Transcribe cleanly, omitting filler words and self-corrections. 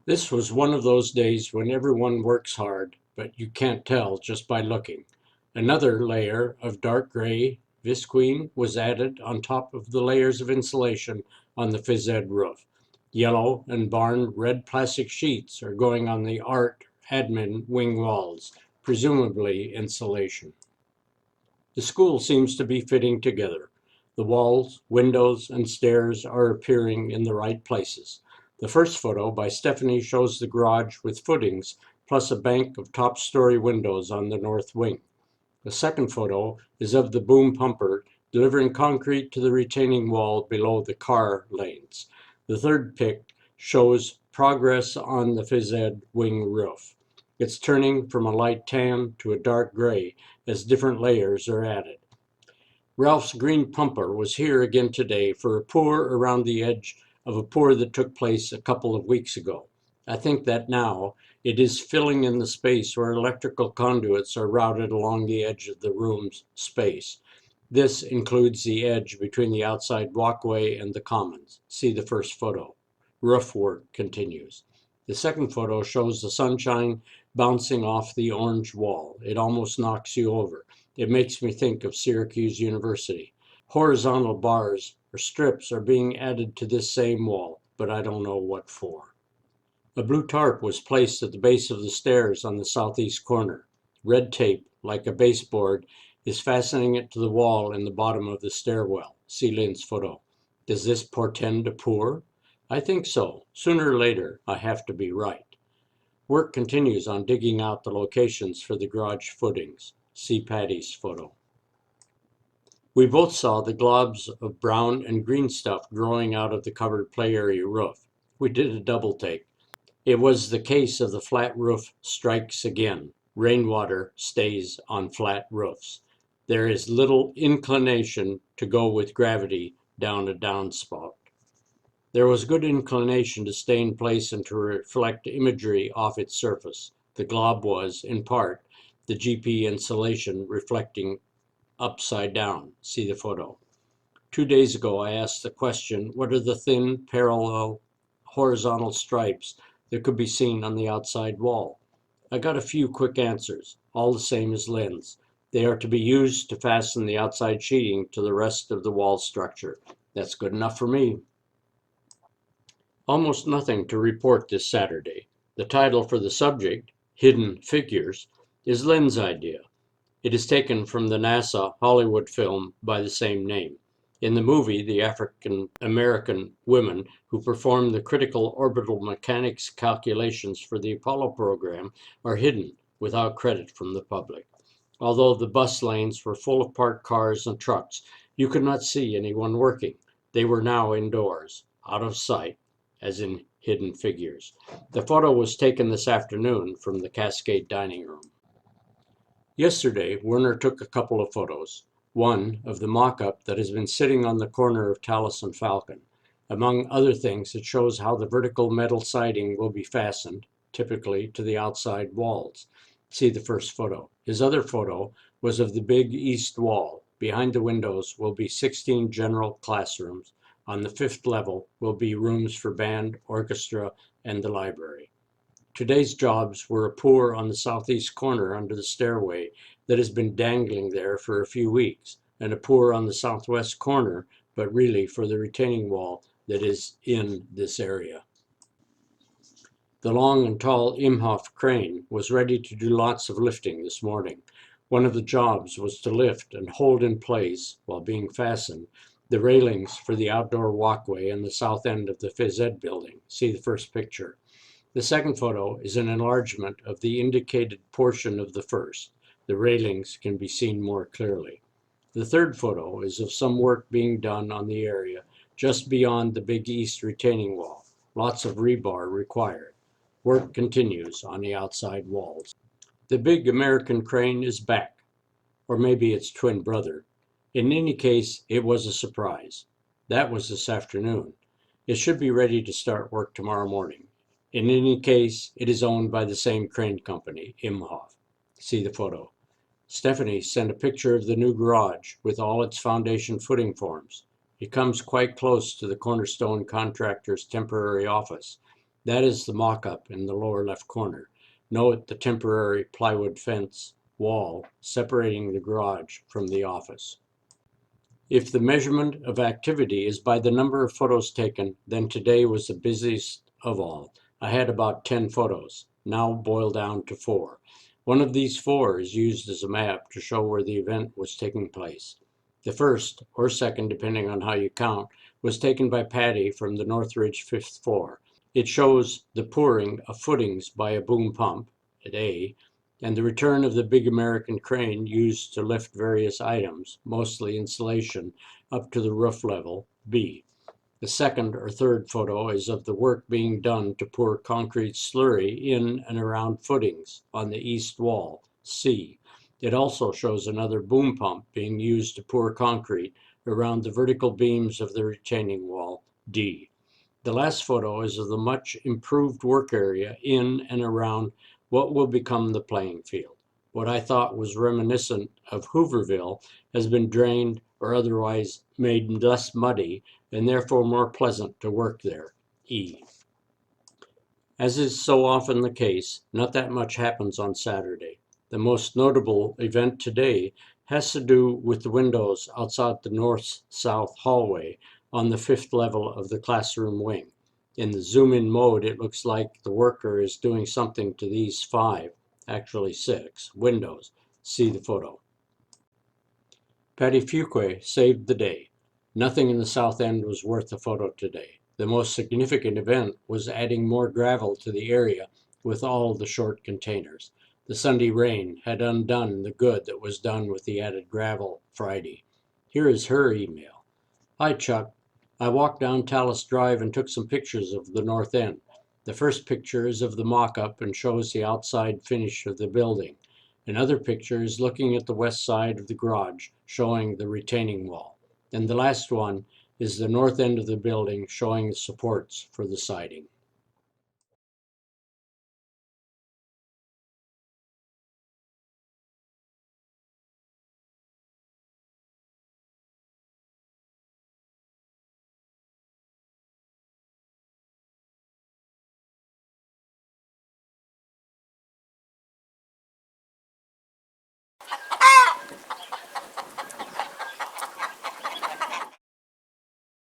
This was one of those days when everyone works hard, but you can't tell just by looking. Another layer of dark gray visqueen was added on top of the layers of insulation on the phys ed roof. Yellow and barn red plastic sheets are going on the art admin wing walls, presumably insulation. The school seems to be fitting together. The walls, windows, and stairs are appearing in the right places. The first photo by Stephanie shows the garage with footings plus a bank of top-story windows on the north wing. The second photo is of the boom pumper delivering concrete to the retaining wall below the car lanes. The third pic shows progress on the phys ed wing roof. It's turning from a light tan to a dark gray as different layers are added. Ralph's green pumper was here again today for a pour around the edge of a pour that took place a couple of weeks ago. I think that now it is filling in the space where electrical conduits are routed along the edge of the room's space. This includes the edge between the outside walkway and the commons. See the first photo. Roof work continues. The second photo shows the sunshine bouncing off the orange wall. It almost knocks you over. It makes me think of Syracuse University. Horizontal bars or strips are being added to this same wall, but I don't know what for. A blue tarp was placed at the base of the stairs on the southeast corner. Red tape, like a baseboard, is fastening it to the wall in the bottom of the stairwell. See Lynn's photo. Does this portend a pour? I think so. Sooner or later, I have to be right. Work continues on digging out the locations for the garage footings. See Patty's photo. We both saw the globs of brown and green stuff growing out of the covered play area roof. We did a double take. It was the case of the flat roof strikes again. Rainwater stays on flat roofs. There is little inclination to go with gravity down a downspout. There was good inclination to stay in place and to reflect imagery off its surface. The glob was, in part, the GP insulation reflecting upside down. See the photo. 2 days ago, I asked the question, what are the thin, parallel, horizontal stripes that could be seen on the outside wall? I got a few quick answers, all the same as Lynn's. They are to be used to fasten the outside sheeting to the rest of the wall structure. That's good enough for me. Almost nothing to report this Saturday. The title for the subject, Hidden Figures, is Lynn's idea. It is taken from the NASA Hollywood film by the same name. In the movie, the African American women who performed the critical orbital mechanics calculations for the Apollo program are hidden without credit from the public. Although the bus lanes were full of parked cars and trucks, you could not see anyone working. They were now indoors, out of sight, as in hidden figures. The photo was taken this afternoon from the Cascade dining room. Yesterday, Werner took a couple of photos. One of the mock-up that has been sitting on the corner of Tallis and Falcon. Among other things, it shows how the vertical metal siding will be fastened, typically to the outside walls. See the first photo. His other photo was of the big east wall. Behind the windows will be 16 general classrooms. On the fifth level will be rooms for band, orchestra, and the library. Today's jobs were a pour on the southeast corner under the stairway that has been dangling there for a few weeks, and a pour on the southwest corner, but really for the retaining wall that is in this area. The long and tall Imhoff crane was ready to do lots of lifting this morning. One of the jobs was to lift and hold in place, while being fastened, the railings for the outdoor walkway in the south end of the phys ed building. See the first picture. The second photo is an enlargement of the indicated portion of the first. The railings can be seen more clearly. The third photo is of some work being done on the area just beyond the big east retaining wall. Lots of rebar required. Work continues on the outside walls. The big American crane is back, or maybe its twin brother. In any case, it was a surprise. That was this afternoon. It should be ready to start work tomorrow morning. In any case, it is owned by the same crane company, Imhoff. See the photo. Stephanie sent a picture of the new garage with all its foundation footing forms. It comes quite close to the Cornerstone contractor's temporary office. That is the mock-up in the lower left corner. Note the temporary plywood fence wall separating the garage from the office. If the measurement of activity is by the number of photos taken, then today was the busiest of all. I had about 10 photos, now boiled down to 4. One of these 4 is used as a map to show where the event was taking place. The first, or second depending on how you count, was taken by Patty from the Northridge 5th floor. It shows the pouring of footings by a boom pump at A, and the return of the big American crane used to lift various items, mostly insulation, up to the roof level, B. The second or third photo is of the work being done to pour concrete slurry in and around footings on the east wall, C. It also shows another boom pump being used to pour concrete around the vertical beams of the retaining wall, D. The last photo is of the much improved work area in and around what will become the playing field. What I thought was reminiscent of Hooverville has been drained or otherwise made less muddy and therefore more pleasant to work there. E. As is so often the case, not that much happens on Saturday. The most notable event today has to do with the windows outside the north-south hallway on the 5th level of the classroom wing. In the zoom-in mode, it looks like the worker is doing something to these 5, actually 6, windows. See the photo. Patty Fuqua saved the day. Nothing in the south end was worth a photo today. The most significant event was adding more gravel to the area with all the short containers. The Sunday rain had undone the good that was done with the added gravel Friday. Here is her email. Hi, Chuck. I walked down Tallis Drive and took some pictures of the north end. The first picture is of the mock-up and shows the outside finish of the building. Another picture is looking at the west side of the garage, showing the retaining wall. And the last one is the north end of the building, showing the supports for the siding.